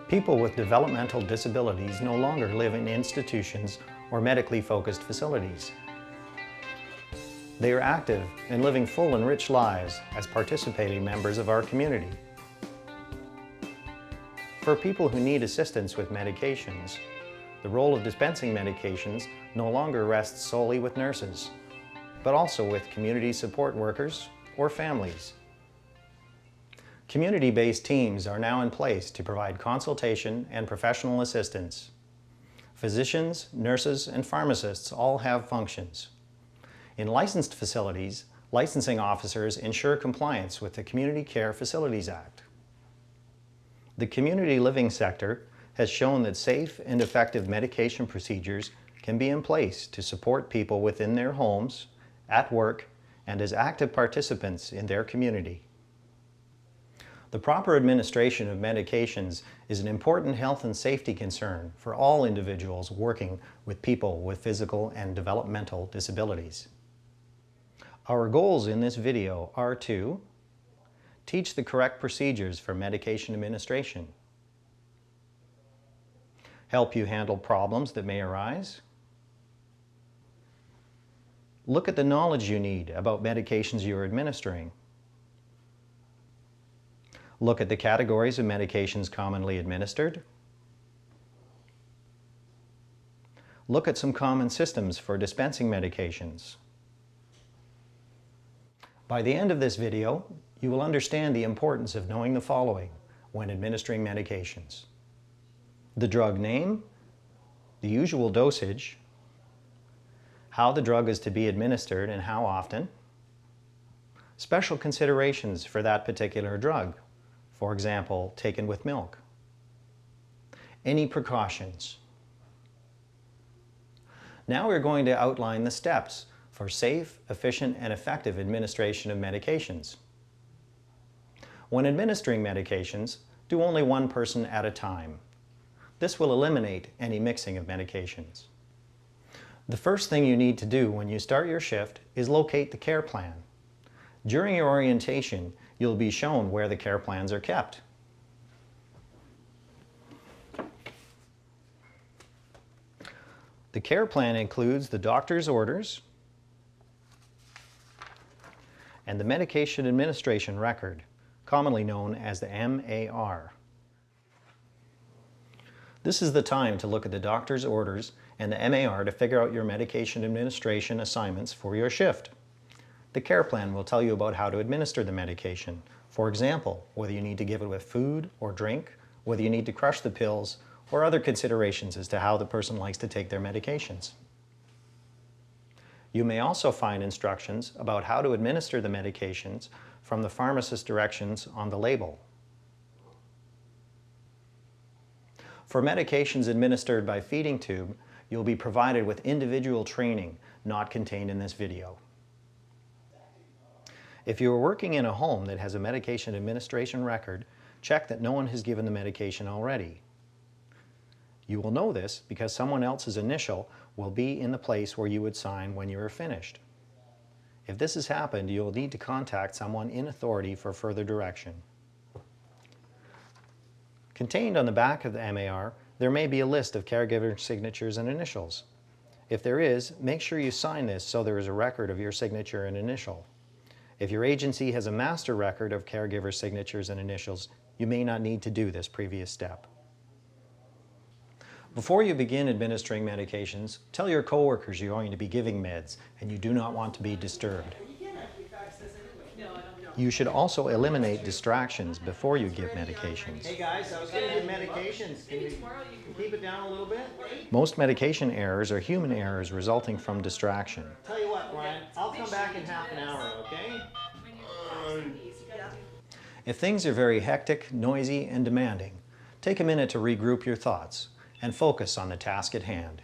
People with developmental disabilities no longer live in institutions or medically focused facilities. They are active and living full and rich lives as participating members of our community. For people who need assistance with medications, the role of dispensing medications no longer rests solely with nurses, but also with community support workers or families. Community-based teams are now in place to provide consultation and professional assistance. Physicians, nurses, and pharmacists all have functions. In licensed facilities, licensing officers ensure compliance with the Community Care Facilities Act. The community living sector has shown that safe and effective medication procedures can be in place to support people within their homes, at work, and as active participants in their community. The proper administration of medications is an important health and safety concern for all individuals working with people with physical and developmental disabilities. Our goals in this video are to teach the correct procedures for medication administration, help you handle problems that may arise, look at the knowledge you need about medications you are administering, look at the categories of medications commonly administered, look at some common systems for dispensing medications. By the end of this video, you will understand the importance of knowing the following when administering medications: the drug name, the usual dosage, how the drug is to be administered and how often, special considerations for that particular drug, for example, taken with milk, any precautions. Now we're going to outline the steps for safe, efficient, and effective administration of medications. When administering medications, do only one person at a time. This will eliminate any mixing of medications. The first thing you need to do when you start your shift is locate the care plan. During your orientation, you'll be shown where the care plans are kept. The care plan includes the doctor's orders and the medication administration record, commonly known as the MAR. This is the time to look at the doctor's orders and the MAR to figure out your medication administration assignments for your shift. The care plan will tell you about how to administer the medication. For example, whether you need to give it with food or drink, whether you need to crush the pills, or other considerations as to how the person likes to take their medications. You may also find instructions about how to administer the medications from the pharmacist's directions on the label. For medications administered by feeding tube, you'll be provided with individual training not contained in this video. If you are working in a home that has a medication administration record, check that no one has given the medication already. You will know this because someone else's initial will be in the place where you would sign when you are finished. If this has happened, you will need to contact someone in authority for further direction. Contained on the back of the MAR, there may be a list of caregiver signatures and initials. If there is, make sure you sign this so there is a record of your signature and initial. If your agency has a master record of caregiver signatures and initials, you may not need to do this previous step. Before you begin administering medications, tell your coworkers you're going to be giving meds and you do not want to be disturbed. You should also eliminate distractions before you give medications. Hey guys, I was going to give medications. Can you keep it down a little bit? Most medication errors are human errors resulting from distraction. Tell you what, Brian, I'll come back in half an hour, okay? If things are very hectic, noisy, and demanding, take a minute to regroup your thoughts and focus on the task at hand.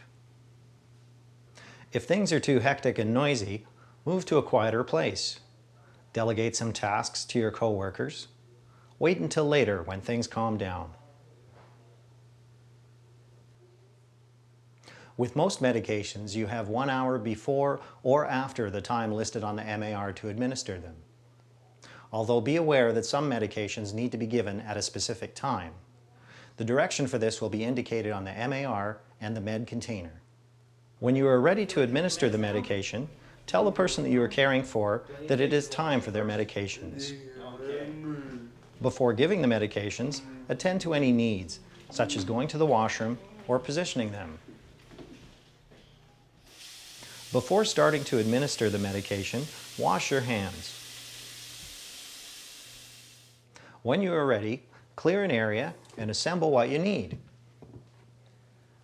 If things are too hectic and noisy, move to a quieter place. Delegate some tasks to your coworkers. Wait until later when things calm down. With most medications, you have 1 hour before or after the time listed on the MAR to administer them. Although be aware that some medications need to be given at a specific time. The direction for this will be indicated on the MAR and the med container. When you are ready to administer the medication, tell the person that you are caring for that it is time for their medications. Before giving the medications, attend to any needs, such as going to the washroom or positioning them. Before starting to administer the medication, wash your hands. When you are ready, clear an area and assemble what you need.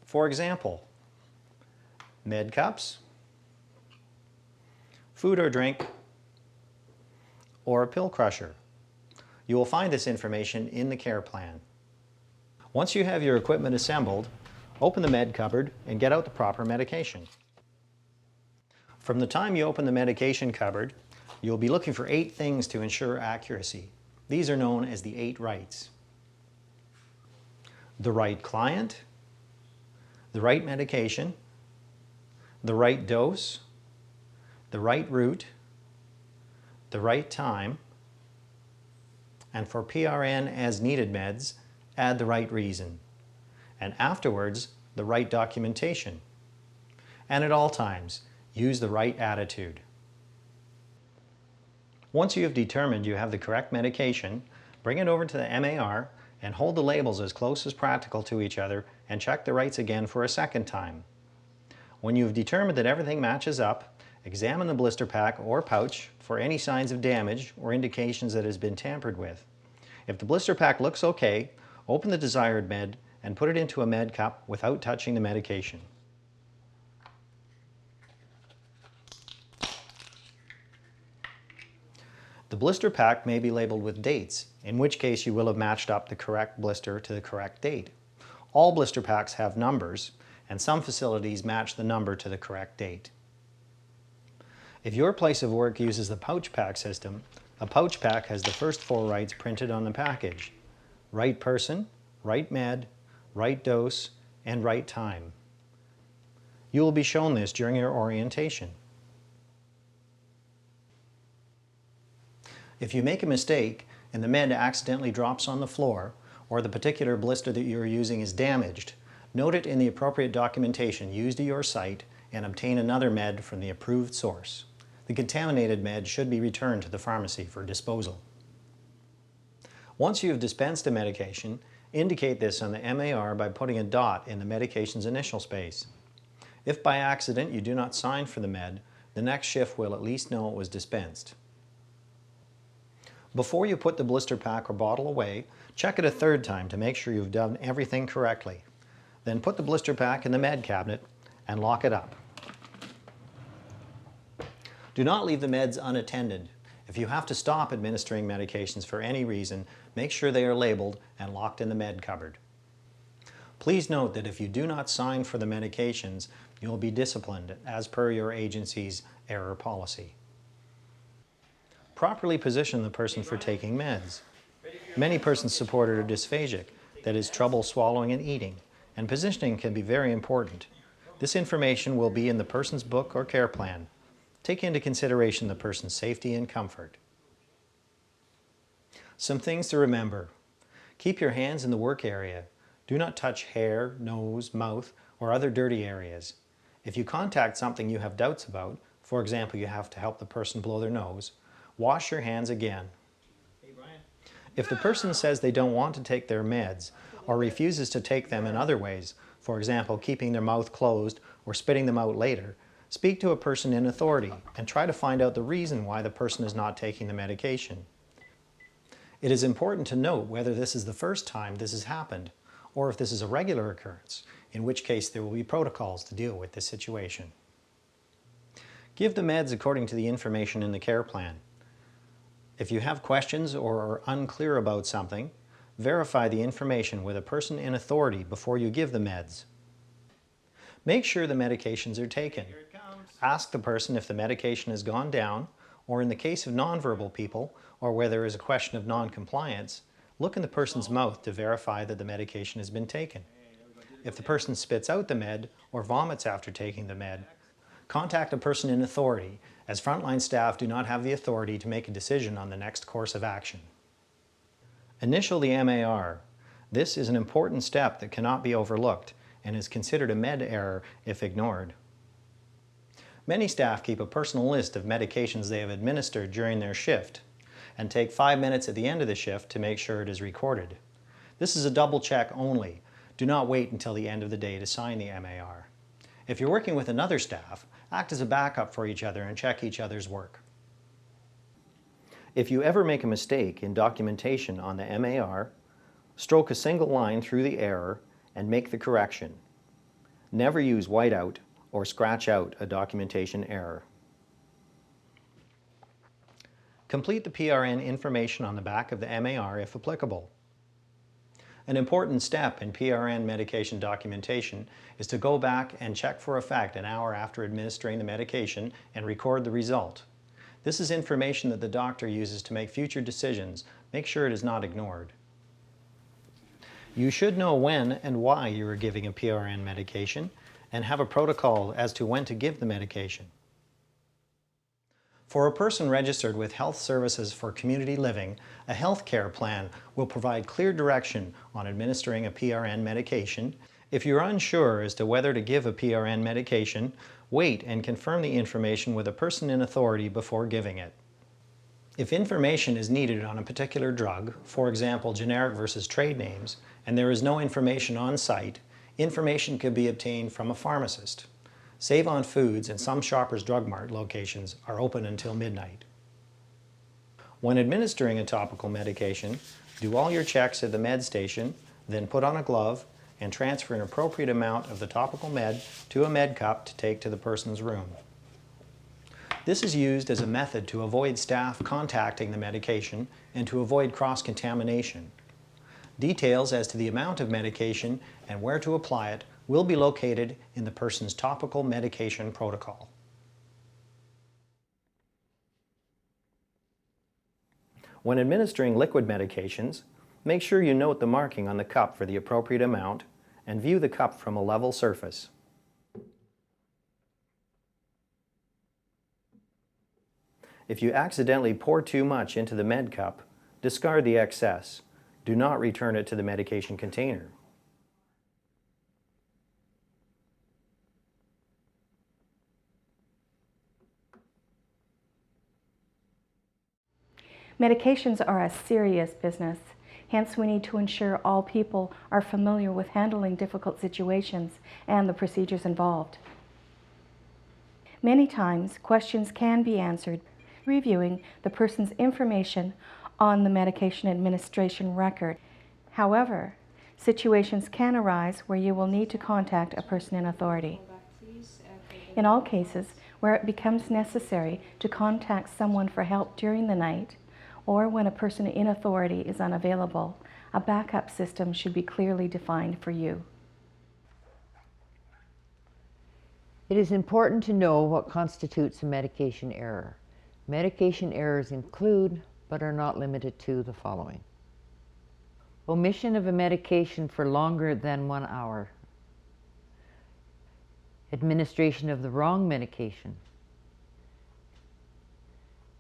For example, med cups, food or drink, or a pill crusher. You will find this information in the care plan. Once you have your equipment assembled, open the med cupboard and get out the proper medication. From the time you open the medication cupboard, you'll be looking for 8 things to ensure accuracy. These are known as the 8 rights. The right client, the right medication, the right dose, the right route, the right time, and for PRN as needed meds, add the right reason, and afterwards, the right documentation. And at all times, use the right attitude. Once you have determined you have the correct medication, bring it over to the MAR and hold the labels as close as practical to each other and check the rights again for a second time. When you have determined that everything matches up, examine the blister pack or pouch for any signs of damage or indications that it has been tampered with. If the blister pack looks okay, open the desired med and put it into a med cup without touching the medication. The blister pack may be labeled with dates, in which case you will have matched up the correct blister to the correct date. All blister packs have numbers, and some facilities match the number to the correct date. If your place of work uses the pouch pack system, a pouch pack has the first 4 rights printed on the package: right person, right med, right dose, and right time. You will be shown this during your orientation. If you make a mistake and the med accidentally drops on the floor, or the particular blister that you are using is damaged, note it in the appropriate documentation used at your site and obtain another med from the approved source. The contaminated med should be returned to the pharmacy for disposal. Once you have dispensed a medication, indicate this on the MAR by putting a dot in the medication's initial space. If by accident you do not sign for the med, the next shift will at least know it was dispensed. Before you put the blister pack or bottle away, check it a 3rd time to make sure you've done everything correctly. Then put the blister pack in the med cabinet and lock it up. Do not leave the meds unattended. If you have to stop administering medications for any reason, make sure they are labeled and locked in the med cupboard. Please note that if you do not sign for the medications, you will be disciplined as per your agency's error policy. Properly position the person for taking meds. Many persons supported are dysphagic, that is, trouble swallowing and eating, and positioning can be very important. This information will be in the person's book or care plan. Take into consideration the person's safety and comfort. Some things to remember. Keep your hands in the work area. Do not touch hair, nose, mouth, or other dirty areas. If you contact something you have doubts about, for example, you have to help the person blow their nose, wash your hands again. If the person says they don't want to take their meds or refuses to take them in other ways, for example, keeping their mouth closed or spitting them out later, speak to a person in authority and try to find out the reason why the person is not taking the medication. It is important to note whether this is the first time this has happened or if this is a regular occurrence, in which case there will be protocols to deal with this situation. Give the meds according to the information in the care plan. If you have questions or are unclear about something, verify the information with a person in authority before you give the meds. Make sure the medications are taken. Ask the person if the medication has gone down, or in the case of nonverbal people, or where there is a question of non-compliance, look in the person's mouth to verify that the medication has been taken. If the person spits out the med or vomits after taking the med, contact a person in authority, as frontline staff do not have the authority to make a decision on the next course of action. Initial the MAR. This is an important step that cannot be overlooked and is considered a med error if ignored. Many staff keep a personal list of medications they have administered during their shift and take 5 minutes at the end of the shift to make sure it is recorded. This is a double check only. Do not wait until the end of the day to sign the MAR. If you're working with another staff, act as a backup for each other and check each other's work. If you ever make a mistake in documentation on the MAR, stroke a single line through the error and make the correction. Never use whiteout or scratch out a documentation error. Complete the PRN information on the back of the MAR if applicable. An important step in PRN medication documentation is to go back and check for effect an hour after administering the medication and record the result. This is information that the doctor uses to make future decisions. Make sure it is not ignored. You should know when and why you are giving a PRN medication and have a protocol as to when to give the medication. For a person registered with Health Services for Community Living, a health care plan will provide clear direction on administering a PRN medication. If you're unsure as to whether to give a PRN medication, wait and confirm the information with a person in authority before giving it. If information is needed on a particular drug, for example generic versus trade names, and there is no information on site, information could be obtained from a pharmacist. Save on Foods and some Shoppers Drug Mart locations are open until midnight. When administering a topical medication, do all your checks at the med station, then put on a glove and transfer an appropriate amount of the topical med to a med cup to take to the person's room. This is used as a method to avoid staff contacting the medication and to avoid cross-contamination. Details as to the amount of medication and where to apply it will be located in the person's topical medication protocol. When administering liquid medications, make sure you note the marking on the cup for the appropriate amount and view the cup from a level surface. If you accidentally pour too much into the med cup, discard the excess. Do not return it to the medication container. Medications are a serious business. Hence, we need to ensure all people are familiar with handling difficult situations and the procedures involved. Many times, questions can be answered reviewing the person's information on the medication administration record. However, situations can arise where you will need to contact a person in authority. In all cases where it becomes necessary to contact someone for help during the night, or when a person in authority is unavailable, a backup system should be clearly defined for you. It is important to know what constitutes a medication error. Medication errors include, but are not limited to, the following: omission of a medication for longer than 1 hour, administration of the wrong medication,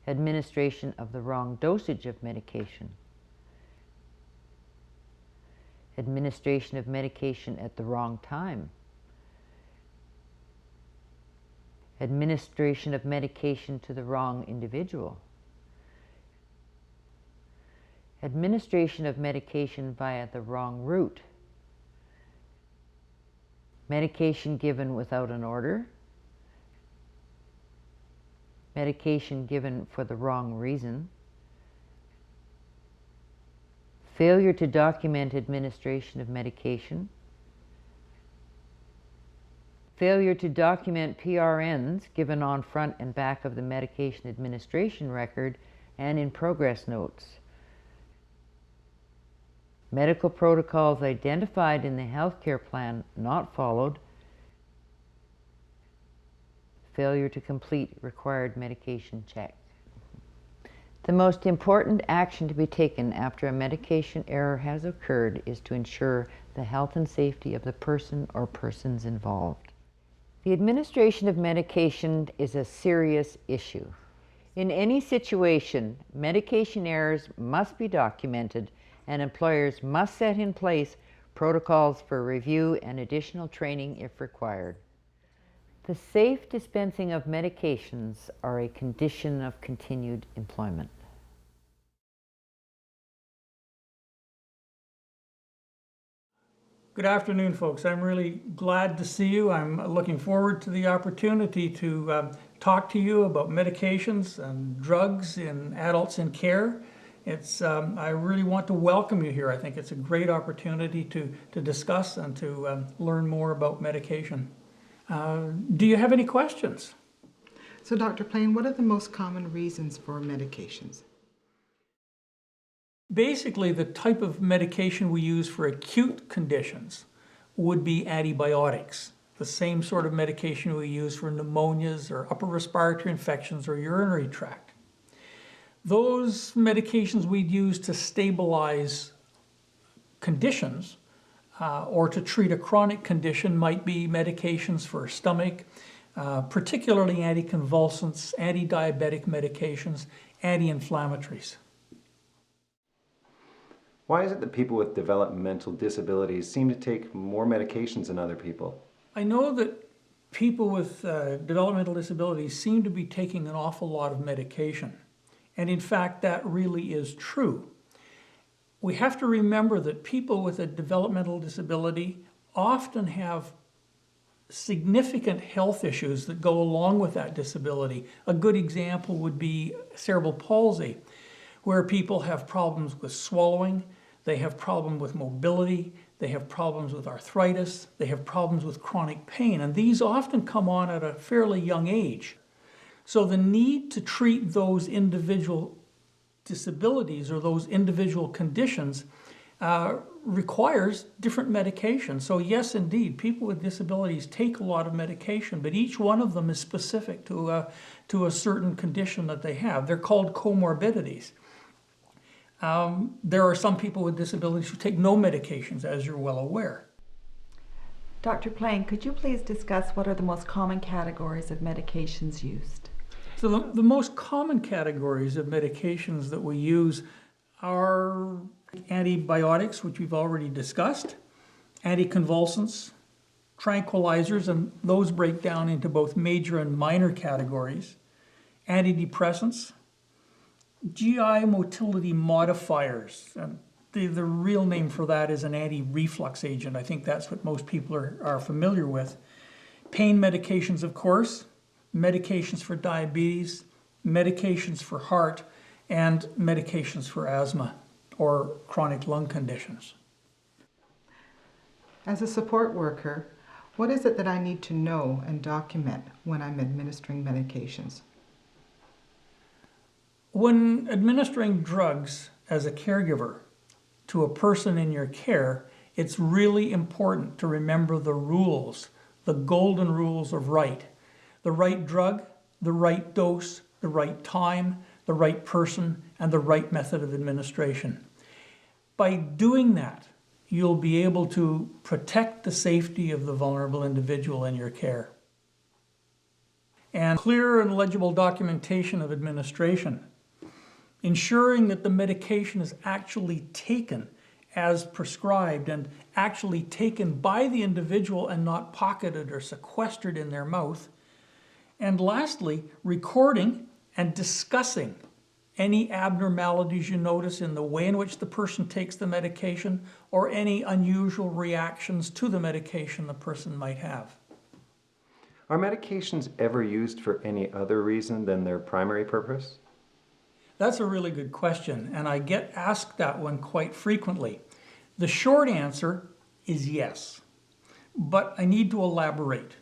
administration of the wrong dosage of medication, administration of medication at the wrong time, administration of medication to the wrong individual, administration of medication via the wrong route, medication given without an order, medication given for the wrong reason, failure to document administration of medication, failure to document PRNs given on front and back of the medication administration record and in progress notes, medical protocols identified in the healthcare plan not followed, failure to complete required medication check. The most important action to be taken after a medication error has occurred is to ensure the health and safety of the person or persons involved. The administration of medication is a serious issue. In any situation, medication errors must be documented and employers must set in place protocols for review and additional training if required. The safe dispensing of medications are a condition of continued employment. Good afternoon, folks. I'm really glad to see you. I'm looking forward to the opportunity to talk to you about medications and drugs in adults in care. I really want to welcome you here. I think it's a great opportunity to discuss and to learn more about medication. Do you have any questions? So, Dr. Plain, what are the most common reasons for medications? Basically, the type of medication we use for acute conditions would be antibiotics, the same sort of medication we use for pneumonias or upper respiratory infections or urinary tract. Those medications we'd use to stabilize conditions or to treat a chronic condition might be medications for stomach, particularly anticonvulsants, anti-diabetic medications, anti-inflammatories. Why is it that people with developmental disabilities seem to take more medications than other people? I know that people with developmental disabilities seem to be taking an awful lot of medication. And in fact, that really is true. We have to remember that people with a developmental disability often have significant health issues that go along with that disability. A good example would be cerebral palsy, where people have problems with swallowing, they have problems with mobility, they have problems with arthritis, they have problems with chronic pain, and these often come on at a fairly young age. So the need to treat those individual disabilities or those individual conditions requires different medication. So yes, indeed, people with disabilities take a lot of medication, but each one of them is specific to a certain condition that they have. They're called comorbidities. There are some people with disabilities who take no medications, as you're well aware. Dr. Plain, could you please discuss what are the most common categories of medications used? So the most common categories of medications that we use are antibiotics, which we've already discussed, anticonvulsants, tranquilizers, and those break down into both major and minor categories, antidepressants, GI motility modifiers. And the real name for that is an anti-reflux agent. I think that's what most people are familiar with. Pain medications, of course, medications for diabetes, medications for heart, and medications for asthma or chronic lung conditions. As a support worker, what is it that I need to know and document when I'm administering medications? When administering drugs as a caregiver to a person in your care, it's really important to remember the rules, the golden rules of right. The right drug, the right dose, the right time, the right person, and the right method of administration. By doing that, you'll be able to protect the safety of the vulnerable individual in your care. And clear and legible documentation of administration, ensuring that the medication is actually taken as prescribed and actually taken by the individual and not pocketed or sequestered in their mouth. And lastly, recording and discussing any abnormalities you notice in the way in which the person takes the medication or any unusual reactions to the medication the person might have. Are medications ever used for any other reason than their primary purpose? That's a really good question, and I get asked that one quite frequently. The short answer is yes, but I need to elaborate.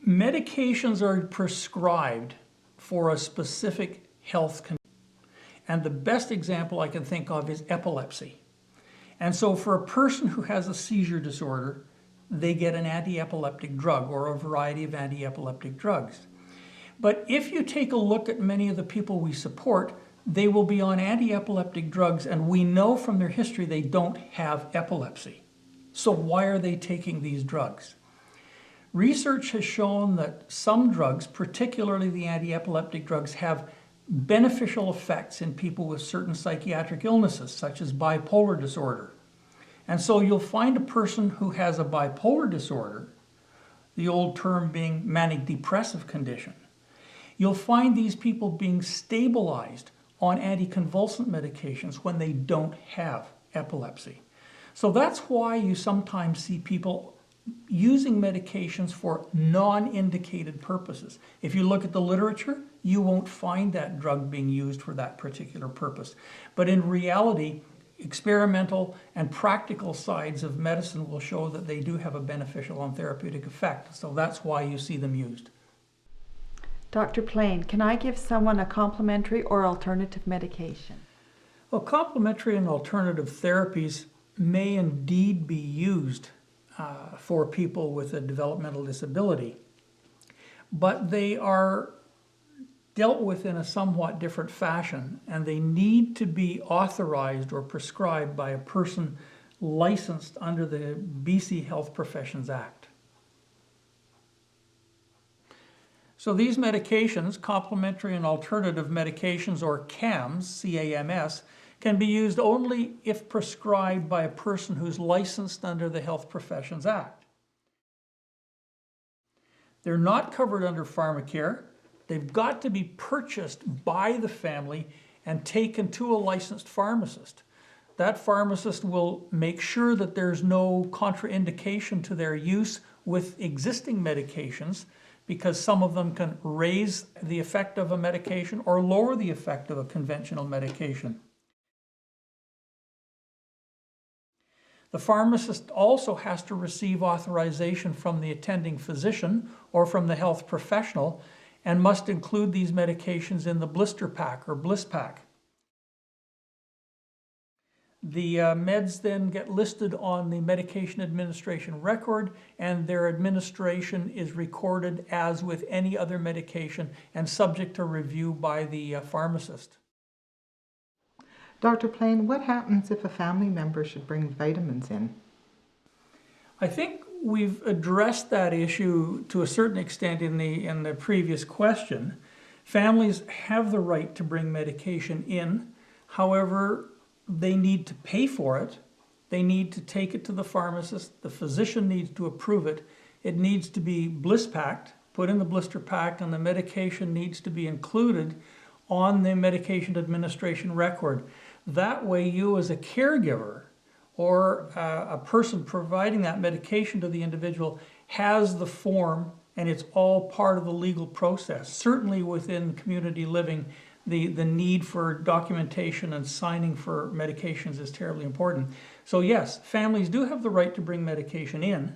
Medications are prescribed for a specific health condition, and the best example I can think of is epilepsy. And so for a person who has a seizure disorder, they get an anti-epileptic drug or a variety of anti-epileptic drugs. But if you take a look at many of the people we support, they will be on anti-epileptic drugs, and we know from their history they don't have epilepsy. So why are they taking these drugs? Research has shown that some drugs, particularly the anti-epileptic drugs, have beneficial effects in people with certain psychiatric illnesses, such as bipolar disorder. And so you'll find a person who has a bipolar disorder, the old term being manic depressive condition. You'll find these people being stabilized on anticonvulsant medications when they don't have epilepsy. So that's why you sometimes see people using medications for non-indicated purposes. If you look at the literature, you won't find that drug being used for that particular purpose. But in reality, experimental and practical sides of medicine will show that they do have a beneficial and therapeutic effect. So that's why you see them used. Dr. Plain, can I give someone a complementary or alternative medication? Well, complementary and alternative therapies may indeed be used for people with a developmental disability, but they are dealt with in a somewhat different fashion, and they need to be authorized or prescribed by a person licensed under the BC Health Professions Act. So these medications, complementary and alternative medications, or CAMS, C-A-M-S, can be used only if prescribed by a person who's licensed under the Health Professions Act. They're not covered under pharmacare. They've got to be purchased by the family and taken to a licensed pharmacist. That pharmacist will make sure that there's no contraindication to their use with existing medications, because some of them can raise the effect of a medication or lower the effect of a conventional medication. The pharmacist also has to receive authorization from the attending physician or from the health professional, and must include these medications in the blister pack or bliss pack. The meds then get listed on the medication administration record, and their administration is recorded as with any other medication and subject to review by the pharmacist. Dr. Plain, what happens if a family member should bring vitamins in? I think we've addressed that issue to a certain extent in the previous question. Families have the right to bring medication in. However, they need to pay for it. They need to take it to the pharmacist. The physician needs to approve it. It needs to be bliss packed, put in the blister pack, and the medication needs to be included on the medication administration record. That way, you as a caregiver or a person providing that medication to the individual has the form, and it's all part of the legal process. Certainly within community living, the need for documentation and signing for medications is terribly important. So yes, families do have the right to bring medication in,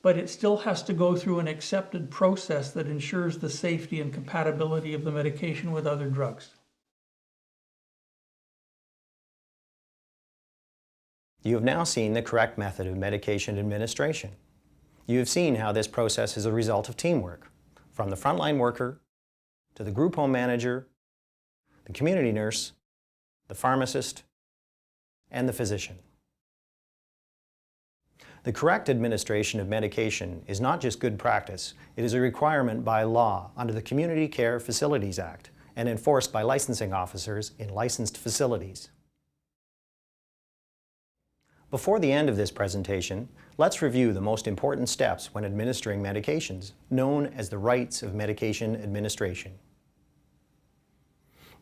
but it still has to go through an accepted process that ensures the safety and compatibility of the medication with other drugs. You have now seen the correct method of medication administration. You have seen how this process is a result of teamwork, from the frontline worker to the group home manager, the community nurse, the pharmacist, and the physician. The correct administration of medication is not just good practice, it is a requirement by law under the Community Care Facilities Act and enforced by licensing officers in licensed facilities. Before the end of this presentation, let's review the most important steps when administering medications, known as the rights of medication administration.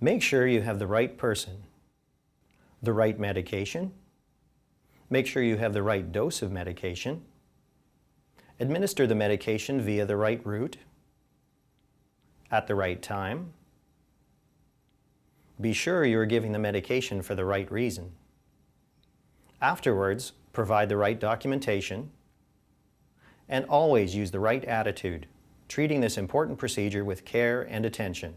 Make sure you have the right person, the right medication, make sure you have the right dose of medication, administer the medication via the right route, at the right time, be sure you are giving the medication for the right reason. Afterwards, provide the right documentation, and always use the right attitude, treating this important procedure with care and attention.